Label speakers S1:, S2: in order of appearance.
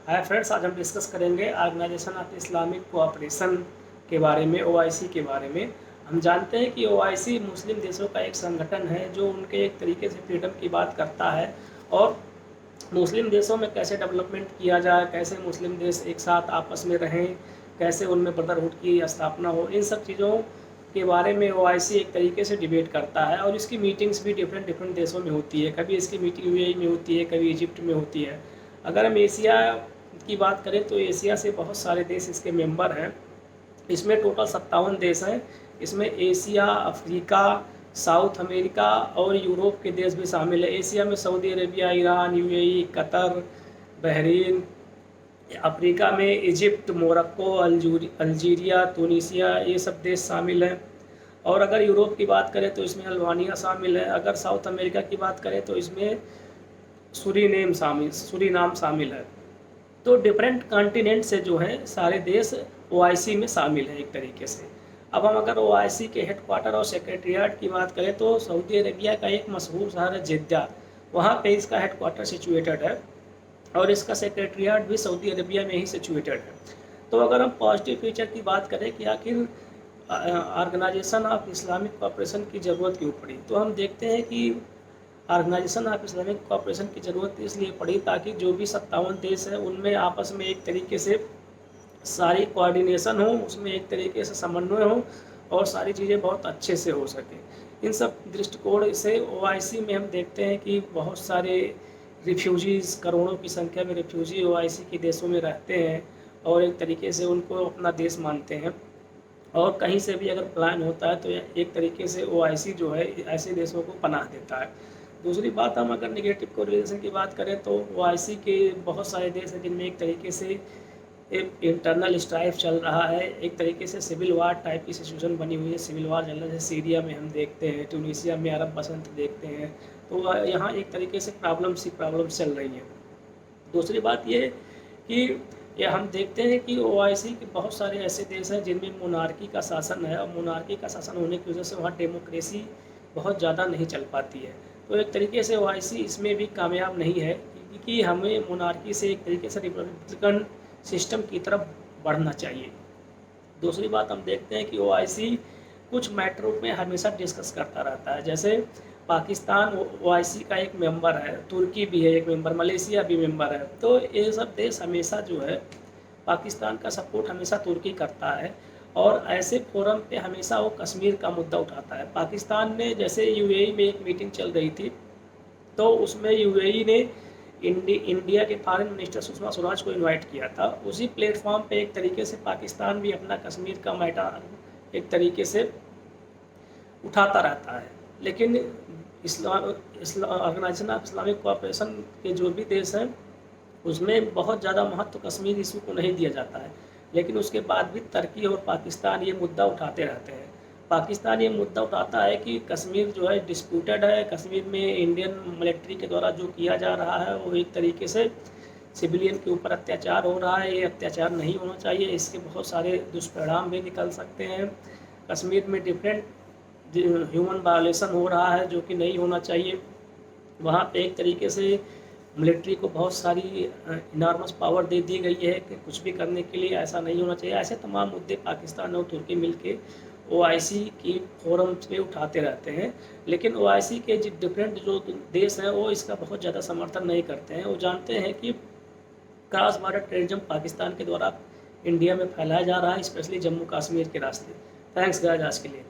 S1: Hi friends, आज हम discuss करेंगे ऑर्गेनाइजेशन ऑफ इस्लामिक कोऑपरेशन के बारे में, ओआईसी के बारे में। हम जानते हैं कि ओआईसी मुस्लिम देशों का एक संगठन है जो उनके एक तरीके से फ्रीडम की बात करता है और मुस्लिम देशों में कैसे डेवलपमेंट किया जाए, कैसे मुस्लिम देश एक साथ आपस में रहें, कैसे उनमें ब्रदरहुड की स्थापना हो, इन सब चीज़ों के बारे में ओआईसी एक तरीके से डिबेट करता है। और इसकी मीटिंग्स भी डिफरेंट डिफरेंट देशों में होती है। कभी इसकी मीटिंग यूएई में होती है, कभी इजिप्ट में होती है। अगर हम एशिया की बात करें तो एशिया से बहुत सारे देश इसके मेंबर हैं। इसमें टोटल 57 देश हैं। इसमें एशिया, अफ्रीका, साउथ अमेरिका और यूरोप के देश भी शामिल है। एशिया में Saudi Arabia, Iran, UAE, Qatar, Bahrain. Africa में इजिप्ट, मोरक्को, अल्जीरिया, तुनीसिया, ये सब देश शामिल हैं। और अगर यूरोप की बात करें तो इसमें अल्बानिया शामिल है। अगर साउथ अमेरिका की बात करें तो इसमें सूरीनाम शामिल है। तो डिफरेंट कॉन्टिनेंट से जो है सारे देश ओआईसी में शामिल हैं एक तरीके से। अब हम अगर ओआईसी के हेडक्वार्टर और सेक्रेटरीट की बात करें तो सऊदी अरेबिया का एक मशहूर शहर है जिद्दा, वहाँ पे इसका हेडक्वार्टर सिचुएटेड है और इसका सेक्रेटरीट भी सऊदी अरेबिया में ही सिचुएटेड है। तो अगर हम पॉजिटिव फीचर की बात करें कि आखिर ऑर्गेनाइजेशन ऑफ इस्लामिक कोऑपरेशन की ज़रूरत क्यों पड़ी, तो हम देखते हैं कि ऑर्गेनाइजेशन ऑफ इस्लामिक कोऑपरेशन की ज़रूरत इसलिए पड़ी ताकि जो भी 57 देश हैं उनमें आपस में एक तरीके से सारी कोऑर्डिनेशन हो, उसमें एक तरीके से समन्वय हो और सारी चीज़ें बहुत अच्छे से हो सकें। इन सब दृष्टिकोण से ओआईसी में हम देखते हैं कि बहुत सारे रिफ्यूजीज़, करोड़ों की संख्या में रिफ्यूजी ओआईसी के देशों में रहते हैं और एक तरीके से उनको अपना देश मानते हैं। और कहीं से भी अगर प्लान होता है तो एक तरीके से ओआईसी जो है ऐसे देशों को पनाह देता है। दूसरी बात, हम अगर निगेटिव कोरिलेशन की बात करें तो ओआईसी के बहुत सारे देश हैं जिनमें एक तरीके से एक इंटरनल स्ट्राइफ चल रहा है, एक तरीके से सिविल वार टाइप की सिचुएशन बनी हुई है। सिविल वार चल रहा है, जैसे सीरिया में हम देखते हैं, ट्यूनीसिया में अरब बसंत देखते हैं। तो यहाँ एक तरीके से प्रॉब्लम्स चल रही हैं। दूसरी बात ये कि ये हम देखते हैं कि ओआईसी के बहुत सारे ऐसे देश हैं जिनमें मोनार्की का शासन है और मोनार्की का शासन होने की वजह से वहाँ डेमोक्रेसी बहुत ज़्यादा नहीं चल पाती है। तो एक तरीके से ओआईसी इसमें भी कामयाब नहीं है क्योंकि हमें मोनार्की से एक तरीके से रिपब्लिकन सिस्टम की तरफ बढ़ना चाहिए। दूसरी बात, हम देखते हैं कि ओआईसी कुछ मैटरों में हमेशा डिस्कस करता रहता है। जैसे पाकिस्तान ओआईसी का एक मेंबर है, तुर्की भी है एक मेंबर, मलेशिया भी मेंबर है। तो ये सब देश हमेशा जो है पाकिस्तान का सपोर्ट हमेशा तुर्की करता है और ऐसे फोरम पे हमेशा वो कश्मीर का मुद्दा उठाता है। पाकिस्तान ने, जैसे यूएई में एक मीटिंग चल रही थी तो उसमें यूएई ने इंडिया के फॉरेन मिनिस्टर सुषमा स्वराज को इनवाइट किया था। उसी प्लेटफॉर्म पे एक तरीके से पाकिस्तान भी अपना कश्मीर का मैटर एक तरीके से उठाता रहता है। लेकिन ऑर्गेनाइजेशन ऑफ इस्लामिक कोऑपरेशन के जो भी देश हैं उसमें बहुत ज़्यादा महत्व कश्मीर इशू को नहीं दिया जाता है। लेकिन उसके बाद भी तुर्की और पाकिस्तान ये मुद्दा उठाते रहते हैं। पाकिस्तान ये मुद्दा उठाता है कि कश्मीर जो है डिस्प्यूटेड है, कश्मीर में इंडियन मिलिट्री के द्वारा जो किया जा रहा है वो एक तरीके से सिविलियन के ऊपर अत्याचार हो रहा है। ये अत्याचार नहीं होना चाहिए, इसके बहुत सारे दुष्परिणाम भी निकल सकते हैं। कश्मीर में डिफरेंट ह्यूमन वायलेशन हो रहा है जो कि नहीं होना चाहिए। वहाँ पे एक तरीके से मिलिट्री को बहुत सारी इनार्मस पावर दे दी गई है कि कुछ भी करने के लिए, ऐसा नहीं होना चाहिए। ऐसे तमाम मुद्दे पाकिस्तान और तुर्की मिलके ओआईसी की फोरम पे उठाते रहते हैं। लेकिन ओआईसी के डिफरेंट जो देश हैं वो इसका बहुत ज़्यादा समर्थन नहीं करते हैं। वो जानते हैं कि क्रॉस बॉर्डर टेररिज्म पाकिस्तान के द्वारा इंडिया में फैलाया जा रहा है, स्पेशली जम्मू कश्मीर के रास्ते। थैंक्स गाइस आज के लिए।